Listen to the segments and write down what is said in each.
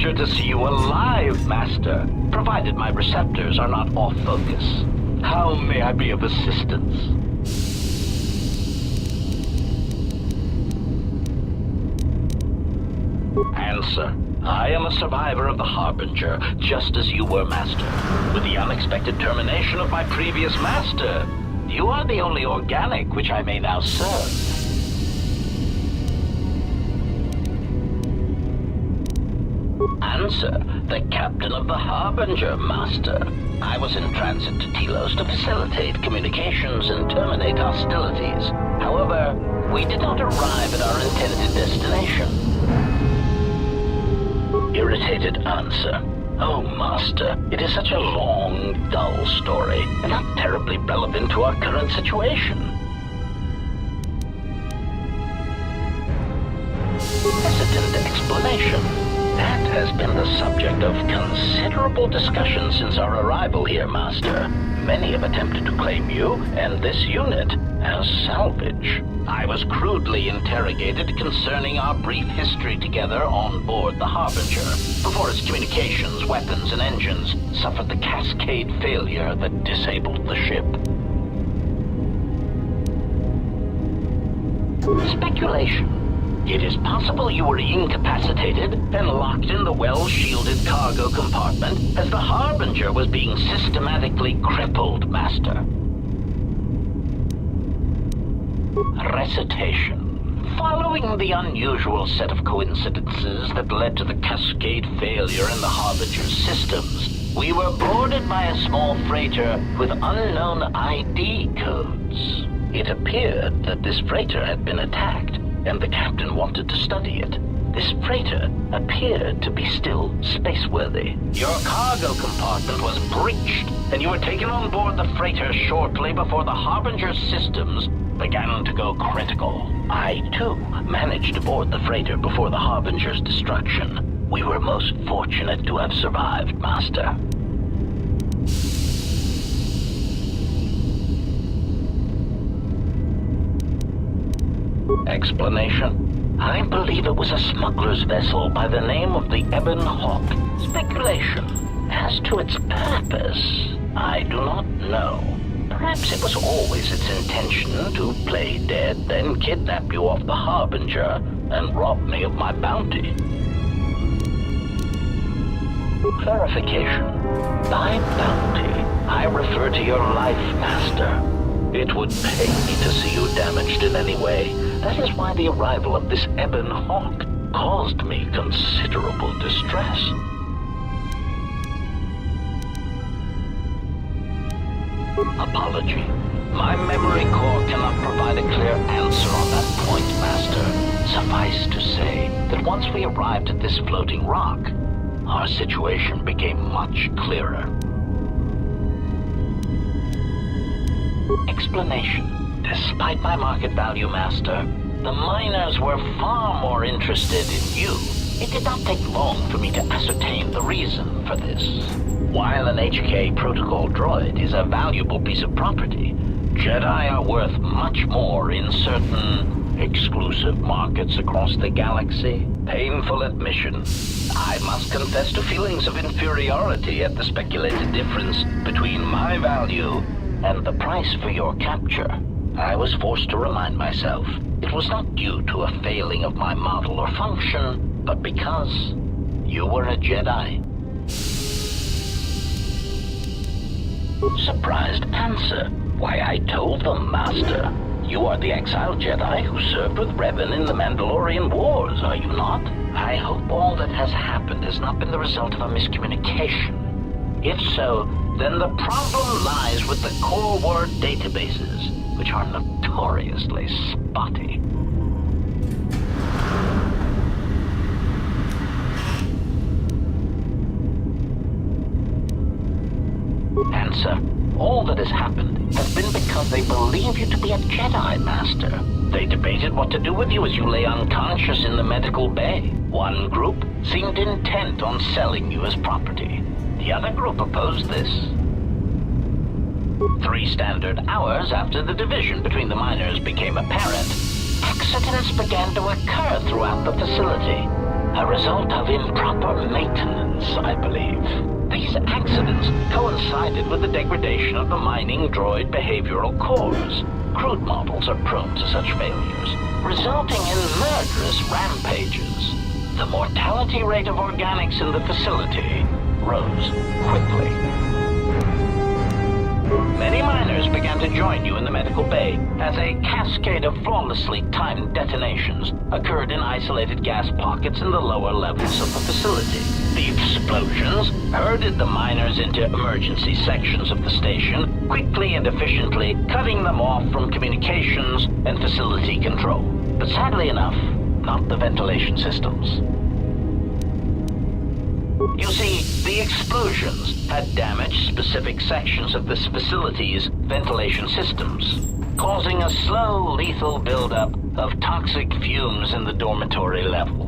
pleasure to see you alive, Master, provided my receptors are not off focus. How may I be of assistance? Answer. I am a survivor of the Harbinger, just as you were, Master. With the unexpected termination of my previous Master, you are the only organic which I may now serve. Answer. The captain of the Harbinger, Master. I was in transit to Telos to facilitate communications and terminate hostilities. However, we did not arrive at our intended destination. Irritated answer. Oh, Master, it is such a long, dull story, and not terribly relevant to our current situation. Hesitant explanation. That has been the subject of considerable discussion since our arrival here, Master. Many have attempted to claim you and this unit as salvage. I was crudely interrogated concerning our brief history together on board the Harbinger, before its communications, weapons, and engines suffered the cascade failure that disabled the ship. Speculation. It is possible you were incapacitated and locked in the well-shielded cargo compartment as the Harbinger was being systematically crippled, Master. Recitation. Following the unusual set of coincidences that led to the cascade failure in the Harbinger's systems, we were boarded by a small freighter with unknown ID codes. It appeared that this freighter had been attacked, and the captain wanted to study it. This freighter appeared to be still spaceworthy. Your cargo compartment was breached, and you were taken on board the freighter shortly before the Harbinger's systems began to go critical. I, too, managed to board the freighter before the Harbinger's destruction. We were most fortunate to have survived, Master. Explanation. I believe it was a smuggler's vessel by the name of the Ebon Hawk. Speculation. As to its purpose, I do not know. Perhaps it was always its intention to play dead, then kidnap you off the Harbinger and rob me of my bounty. Clarification. By bounty, I refer to your life, Master. It would pain me to see you damaged in any way. That is why the arrival of this Ebon Hawk caused me considerable distress. Apology. My memory core cannot provide a clear answer on that point, Master. Suffice to say that once we arrived at this floating rock, our situation became much clearer. Explanation. Despite my market value, Master, the miners were far more interested in you. It did not take long for me to ascertain the reason for this. While an HK protocol droid is a valuable piece of property, Jedi are worth much more in certain exclusive markets across the galaxy. Painful admission. I must confess to feelings of inferiority at the speculated difference between my value and the price for your capture. I was forced to remind myself it was not due to a failing of my model or function, but because you were a Jedi. Surprised answer. Why, I told them, Master. You are the exiled Jedi who served with Revan in the Mandalorian Wars, are you not? I hope all that has happened has not been the result of a miscommunication. If so, then the problem lies with the core word databases, which are notoriously spotty. Answer. All that has happened has been because they believe you to be a Jedi, Master. They debated what to do with you as you lay unconscious in the medical bay. One group seemed intent on selling you as property. The other group opposed this. 3 standard hours after the division between the miners became apparent, accidents began to occur throughout the facility. A result of improper maintenance, I believe. These accidents coincided with the degradation of the mining droid behavioral cores. Crude models are prone to such failures, resulting in murderous rampages. The mortality rate of organics in the facility rose quickly. Many miners began to join you in the medical bay as a cascade of flawlessly timed detonations occurred in isolated gas pockets in the lower levels of the facility. The explosions herded the miners into emergency sections of the station, quickly and efficiently cutting them off from communications and facility control. But sadly enough, not the ventilation systems. You see, the explosions had damaged specific sections of this facility's ventilation systems, causing a slow, lethal buildup of toxic fumes in the dormitory level.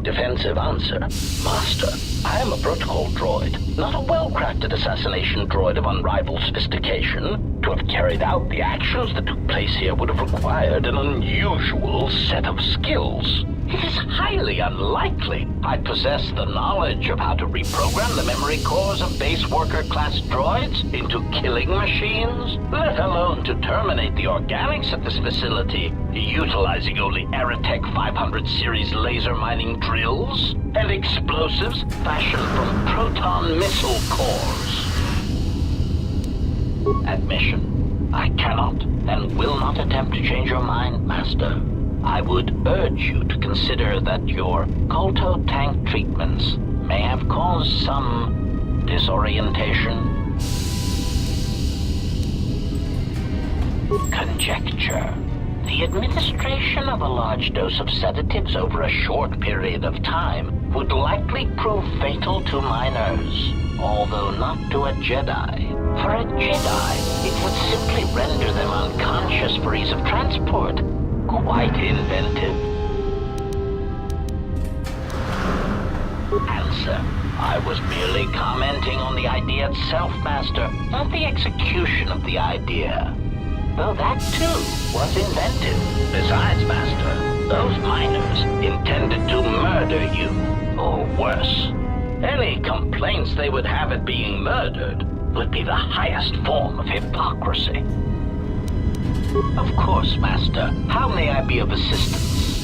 Defensive answer. Master, I am a protocol droid, not a well-crafted assassination droid of unrivaled sophistication. To have carried out the actions that took place here would have required an unusual set of skills. It is highly unlikely I possess the knowledge of how to reprogram the memory cores of base worker-class droids into killing machines, let alone to terminate the organics at this facility, utilizing only Aerotech 500 series laser mining drills and explosives fashioned from proton missile cores. Admission. I cannot and will not attempt to change your mind, Master. I would urge you to consider that your Kolto tank treatments may have caused some disorientation. Conjecture. The administration of a large dose of sedatives over a short period of time would likely prove fatal to miners, although not to a Jedi. For a Jedi, it would simply render them unconscious for ease of transport. Quite inventive. Answer. I was merely commenting on the idea itself, Master, not the execution of the idea. Though that, too, was inventive. Besides, Master, those miners intended to murder you, or worse. Any complaints they would have at being murdered would be the highest form of hypocrisy. Of course, Master. How may I be of assistance?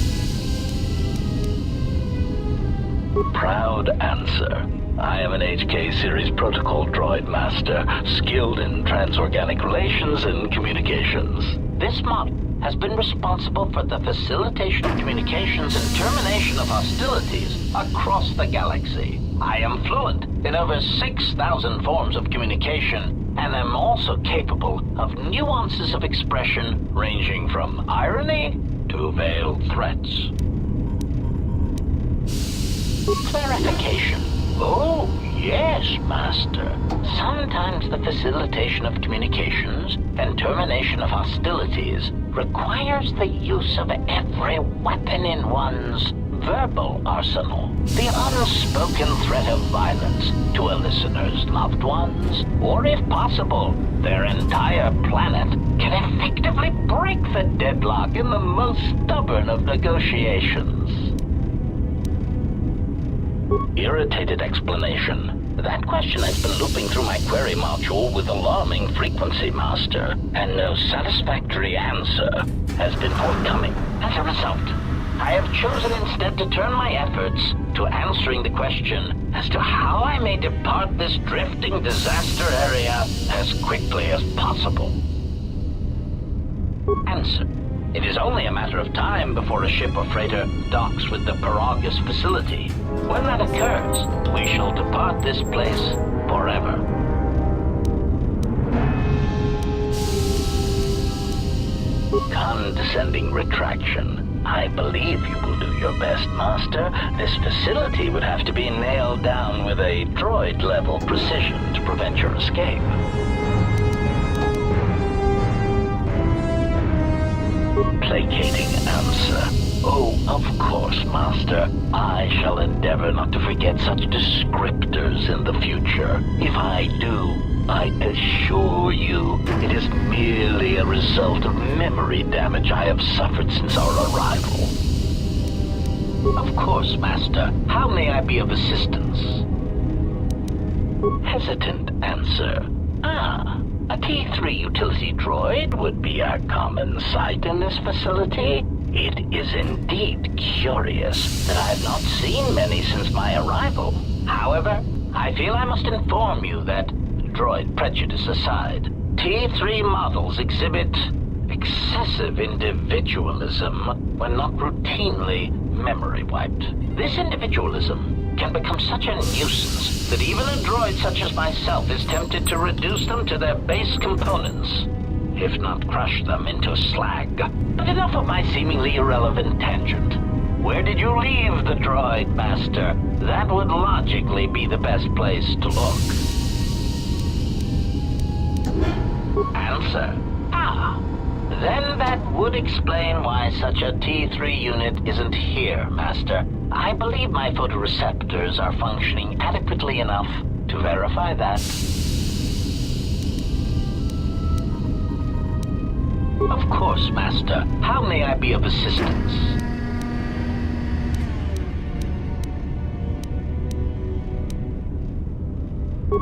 Proud answer. I am an HK series protocol droid, Master, skilled in transorganic relations and communications. This model has been responsible for the facilitation of communications and termination of hostilities across the galaxy. I am fluent in over 6,000 forms of communication, and am also capable of nuances of expression ranging from irony to veiled threats. Clarification. Oh, yes, Master. Sometimes the facilitation of communications and termination of hostilities requires the use of every weapon in one's verbal arsenal. The unspoken threat of violence to a listener's loved ones, or if possible, their entire planet, can effectively break the deadlock in the most stubborn of negotiations. Irritated explanation. That question has been looping through my query module with alarming frequency, Master, and no satisfactory answer has been forthcoming. As a result, I have chosen instead to turn my efforts to answering the question as to how I may depart this drifting disaster area as quickly as possible. Answer. It is only a matter of time before a ship or freighter docks with the Paragus facility. When that occurs, we shall depart this place forever. Condescending retraction. I believe you will do your best, Master. This facility would have to be nailed down with a droid-level precision to prevent your escape. Placating answer. Oh, of course, Master. I shall endeavor not to forget such descriptors in the future. If I do, I assure you it is merely a result of memory damage I have suffered since our arrival. Of course, Master. How may I be of assistance? Hesitant answer. A T3 utility droid would be a common sight in this facility. It is indeed curious that I have not seen many since my arrival. However, I feel I must inform you that, droid prejudice aside, T3 models exhibit excessive individualism when not routinely memory wiped. This individualism can become such a nuisance that even a droid such as myself is tempted to reduce them to their base components, if not crush them into slag. But enough of my seemingly irrelevant tangent. Where did you leave the droid, Master? That would logically be the best place to look. Answer. Then that would explain why such a T3 unit isn't here, Master. I believe my photoreceptors are functioning adequately enough to verify that. Of course, Master. How may I be of assistance?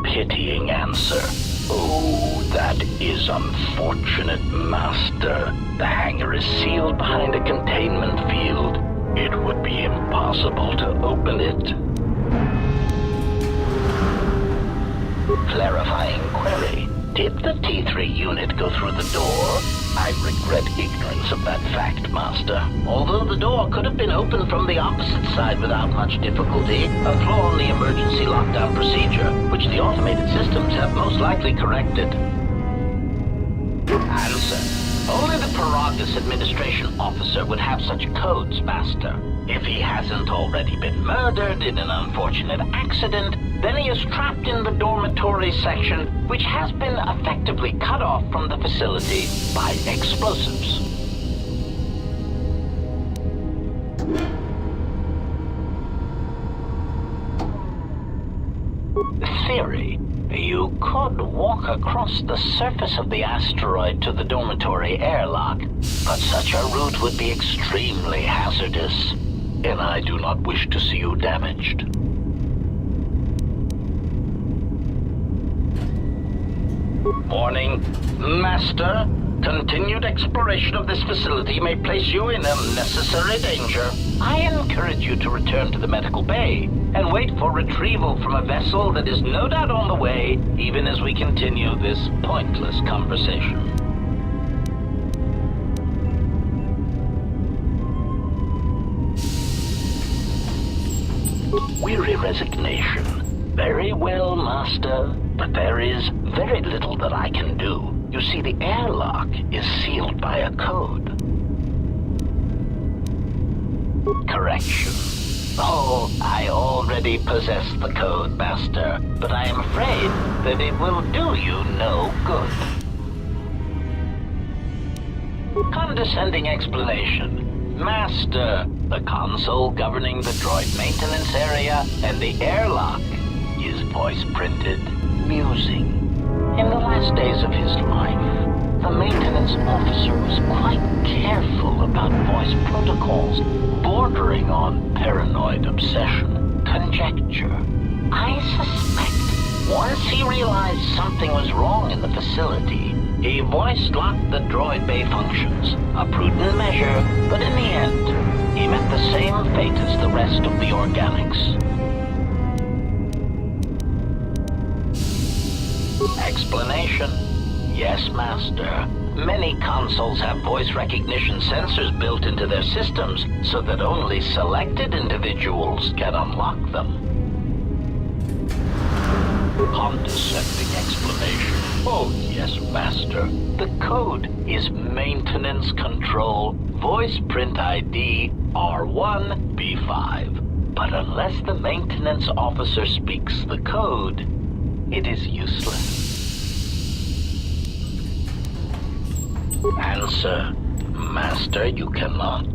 Pitying answer. Oh, that is unfortunate, Master. The hangar is sealed behind a containment field. It would be impossible to open it. Clarifying query. Did the T3 unit go through the door? I regret ignorance of that fact, Master. Although the door could have been opened from the opposite side without much difficulty, a flaw in the emergency lockdown procedure, which the automated systems have most likely corrected. Answer. Only the Paragus administration officer would have such codes, Master. If he hasn't already been murdered in an unfortunate accident, then he is trapped in the dormitory section, which has been effectively cut off from the facility by explosives. Theory. You could walk across the surface of the asteroid to the dormitory airlock, but such a route would be extremely hazardous, and I do not wish to see you damaged. Warning, Master. Continued exploration of this facility may place you in unnecessary danger. I encourage you to return to the medical bay and wait for retrieval from a vessel that is no doubt on the way, even as we continue this pointless conversation. Weary resignation. Very well, Master, but there is very little that I can do. You see, the airlock is sealed by a code. Correction. Oh, I already possess the code, Master, but I am afraid that it will do you no good. Condescending explanation. Master, the console governing the droid maintenance area and the airlock is voice-printed. Musing. In the last days of his life, the maintenance officer was quite careful about voice protocols, bordering on paranoid obsession. Conjecture. I suspect once he realized something was wrong in the facility, he voice-locked the droid bay functions. A prudent measure, but in the end, he met the same fate as the rest of the organics. Explanation. Yes, Master. Many consoles have voice recognition sensors built into their systems so that only selected individuals can unlock them. Condescending explanation. Oh, yes, Master. The code is Maintenance Control Voice Print ID R1B5. But unless the maintenance officer speaks the code, it is useless. Answer. Master, you cannot.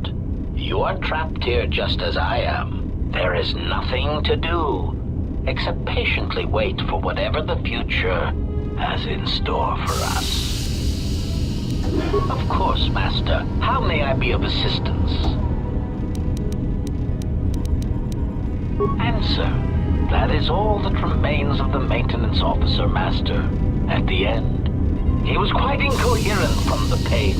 You are trapped here just as I am. There is nothing to do, except patiently wait for whatever the future has in store for us. Of course, Master. How may I be of assistance? Answer. That is all that remains of the maintenance officer, Master. At the end, he was quite incoherent from the pain,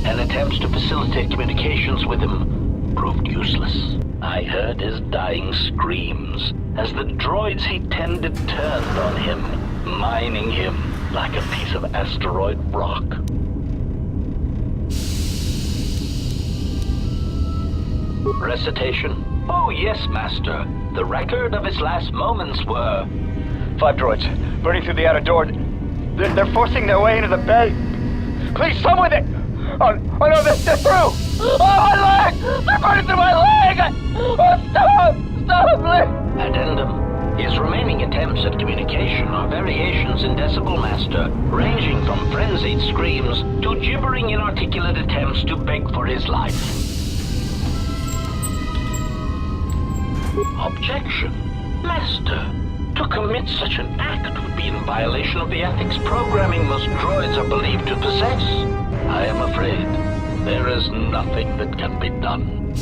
and attempts to facilitate communications with him proved useless. I heard his dying screams as the droids he tended turned on him, mining him like a piece of asteroid rock. Recitation? Oh yes, Master. The record of his last moments were... 5 droids, burning through the outer door. They're forcing their way into the bay. Please, someone there! Oh no, they're through! Oh, my leg! They're burning through my leg! Oh, stop! Stop, please! Addendum. His remaining attempts at communication are variations in decibel, Master, ranging from frenzied screams to gibbering inarticulate attempts to beg for his life. Objection. Master, to commit such an act would be in violation of the ethics programming most droids are believed to possess. I am afraid there is nothing that can be done.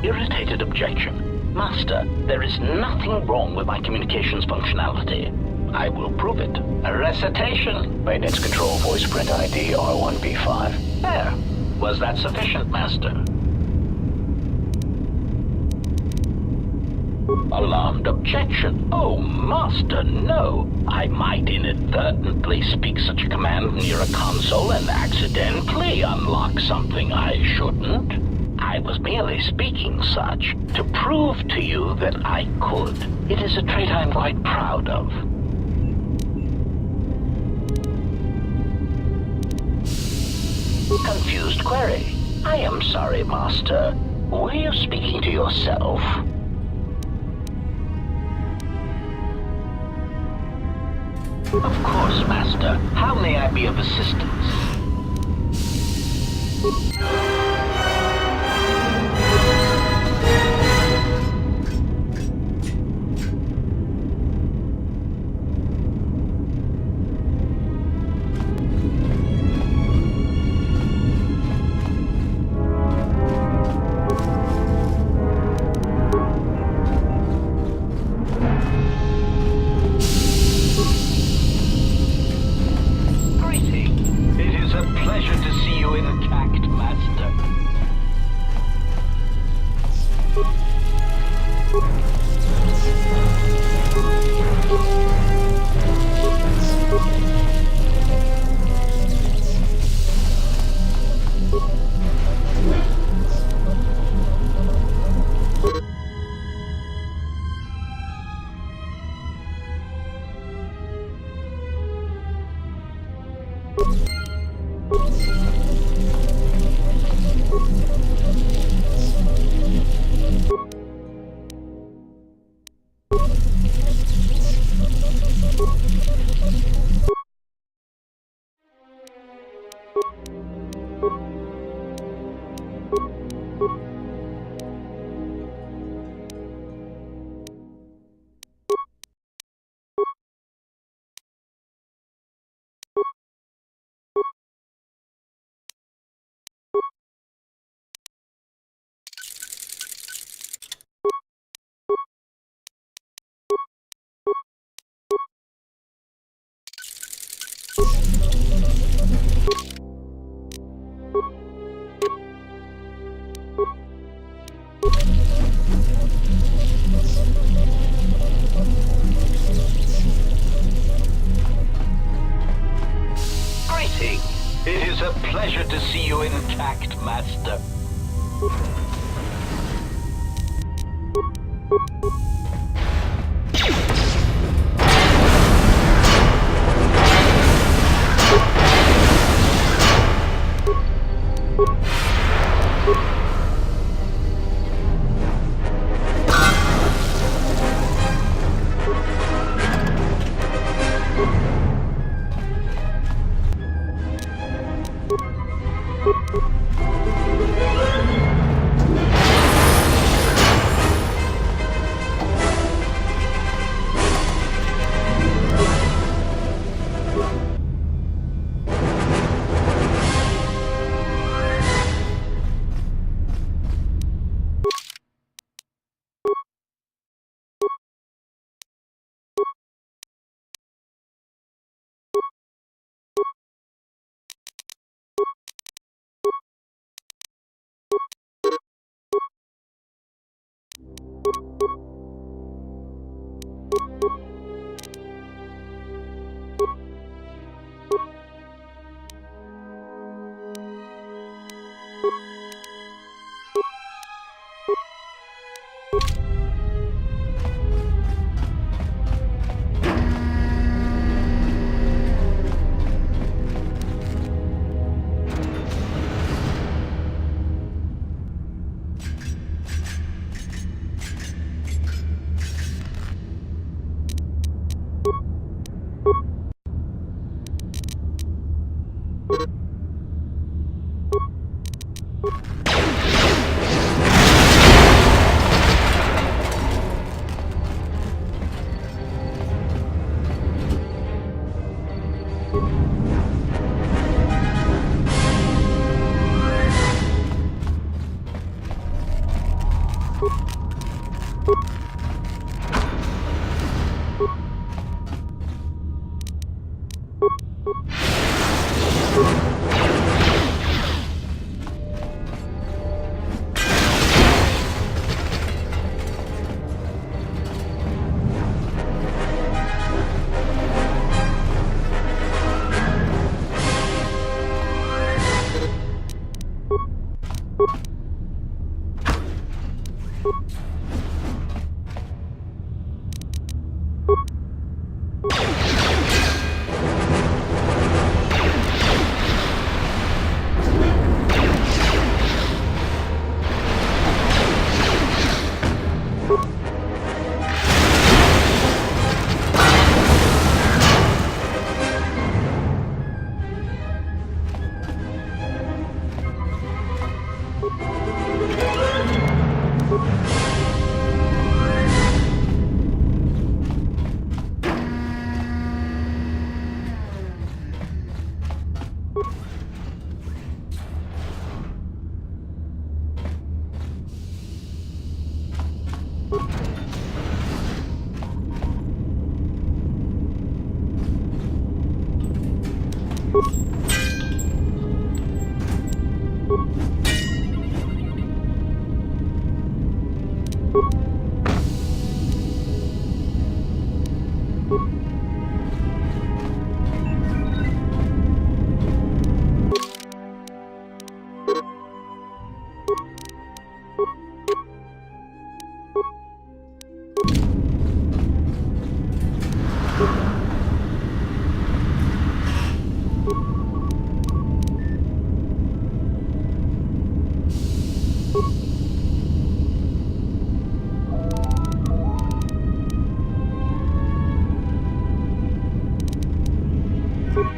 Irritated objection. Master, there is nothing wrong with my communications functionality. I will prove it. A recitation. Maintenance control voice print ID R1B5. There. Was that sufficient, Master? Alarmed objection. Oh, Master, no. I might inadvertently speak such a command near a console and accidentally unlock something I shouldn't. I was merely speaking such to prove to you that I could. It is a trait I'm quite proud of. Confused query. I am sorry, Master. Were you speaking to yourself? Of course, Master. How may I be of assistance? It is a pleasure to see you intact, Master.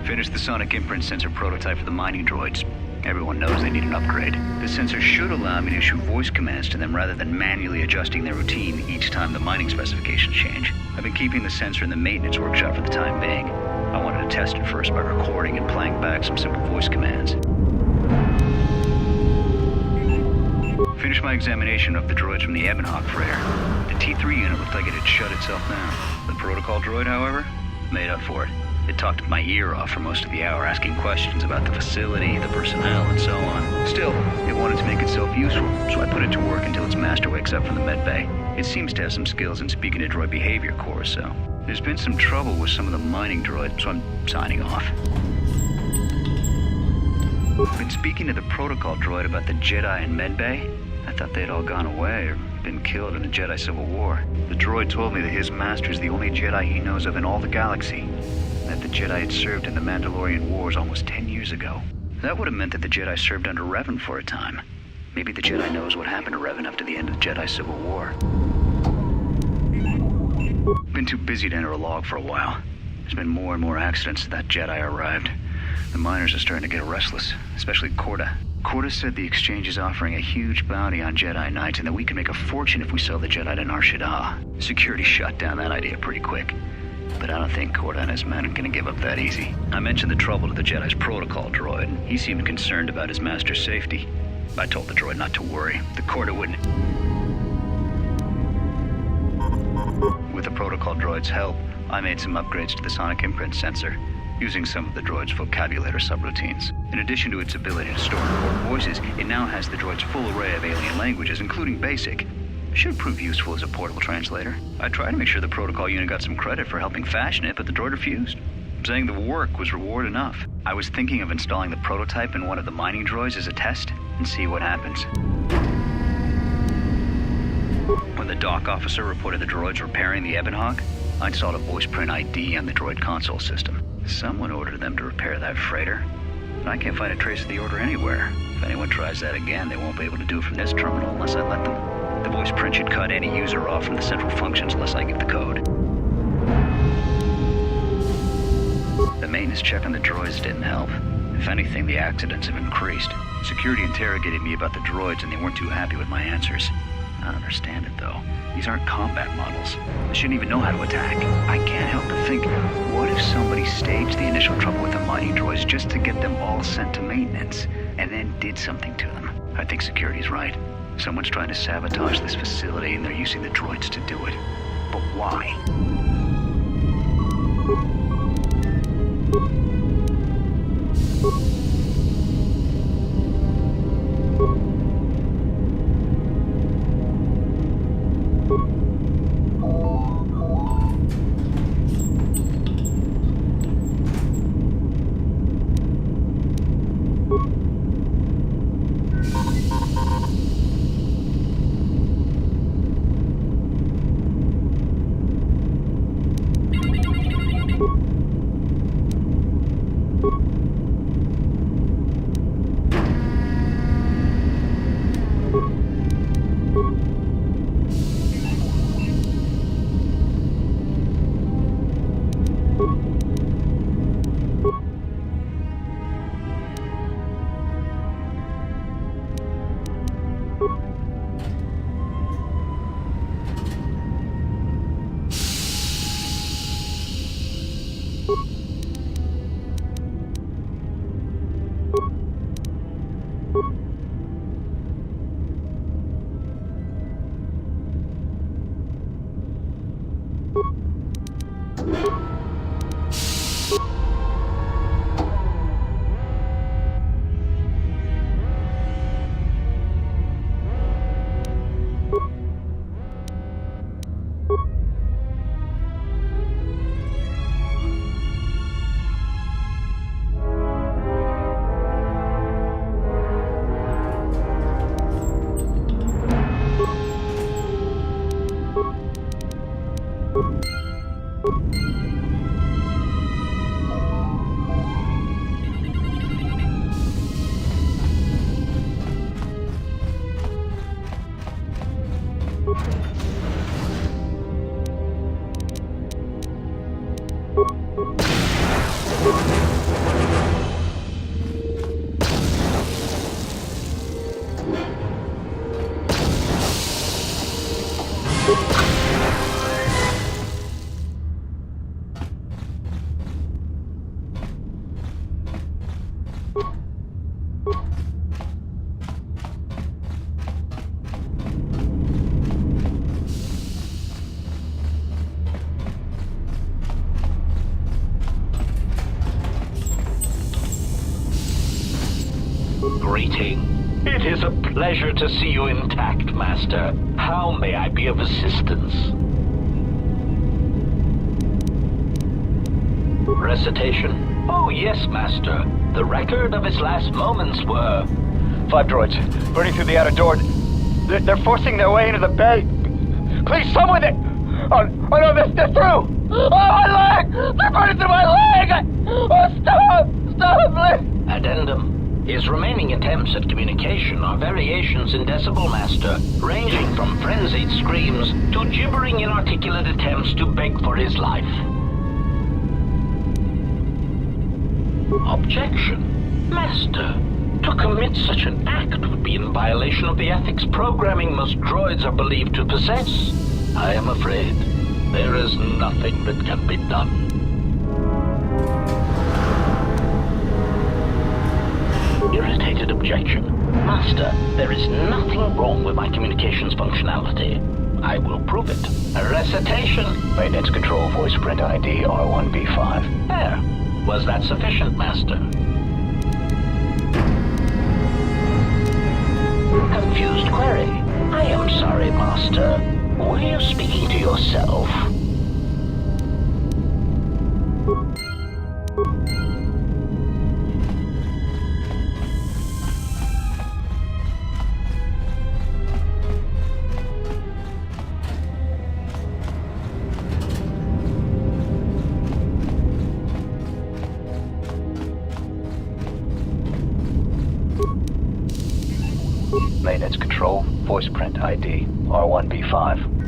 Finished the sonic imprint sensor prototype for the mining droids. Everyone knows they need an upgrade. The sensor should allow me to issue voice commands to them rather than manually adjusting their routine each time the mining specifications change. I've been keeping the sensor in the maintenance workshop for the time being. I wanted to test it first by recording and playing back some simple voice commands. Finished my examination of the droids from the Ebonhawk freighter. The T3 unit looked like it had shut itself down. The protocol droid, however, made up for it. It talked my ear off for most of the hour, asking questions about the facility, the personnel, and so on. Still, it wanted to make itself useful, so I put it to work until its master wakes up from the med bay. It seems to have some skills in speaking to droid behavior course, so there's been some trouble with some of the mining droids, so I'm signing off. Been speaking to the protocol droid about the Jedi and med bay. I thought they'd all gone away or been killed in the Jedi Civil War. The droid told me that his master's the only Jedi he knows of in all the galaxy. That the Jedi had served in the Mandalorian Wars almost 10 years ago. That would have meant that the Jedi served under Revan for a time. Maybe the Jedi knows what happened to Revan after the end of the Jedi Civil War. Been too busy to enter a log for a while. There's been more and more accidents since that Jedi arrived. The miners are starting to get restless, especially Corda. Corda said the exchange is offering a huge bounty on Jedi Knights and that we can make a fortune if we sell the Jedi to Nar Shaddaa. Security shut down that idea pretty quick. But I don't think Corda and his men are gonna give up that easy. I mentioned the trouble to the Jedi's protocol droid, and he seemed concerned about his master's safety. I told the droid not to worry. The Corda wouldn't. With the protocol droid's help, I made some upgrades to the sonic imprint sensor, using some of the droid's vocabulator subroutines. In addition to its ability to store and record voices, it now has the droid's full array of alien languages, including Basic. Should prove useful as a portable translator. I tried to make sure the protocol unit got some credit for helping fashion it, but the droid refused, saying the work was reward enough. I was thinking of installing the prototype in one of the mining droids as a test and see what happens. When the dock officer reported the droids repairing the Ebonhawk, I'd installed a voice print ID on the droid console system. Someone ordered them to repair that freighter. But I can't find a trace of the order anywhere. If anyone tries that again, they won't be able to do it from this terminal unless I let them. The voice print should cut any user off from the central functions unless I give the code. The maintenance check on the droids didn't help. If anything, the accidents have increased. Security interrogated me about the droids and they weren't too happy with my answers. I don't understand it, though. These aren't combat models. They shouldn't even know how to attack. I can't help but think, what if somebody staged the initial trouble with the mighty droids just to get them all sent to maintenance, and then did something to them? I think security's right. Someone's trying to sabotage this facility, and they're using the droids to do it. But why? Greeting. It is a pleasure to see you intact, Master. How may I be of assistance? Recitation? Oh, yes, Master. The record of his last moments were... 5 droids, burning through the outer door. They're forcing their way into the bay. Please, someone that... Oh no, they're through! Oh, my leg! They're burning through my leg! Oh, stop, please! Addendum. His remaining attempts at communication are variations in Decibel Master, ranging from frenzied screams to gibbering inarticulate attempts to beg for his life. Objection. Master, to commit such an act would be in violation of the ethics programming most droids are believed to possess. I am afraid there is nothing that can be done. Irritated objection. Master, there is nothing wrong with my communications functionality. I will prove it. A recitation. Maintenance control voice print ID R1B5. There. Was that sufficient, Master? Confused query. I am sorry, Master. Were you speaking to yourself? It's Control, voice print ID, R1B5.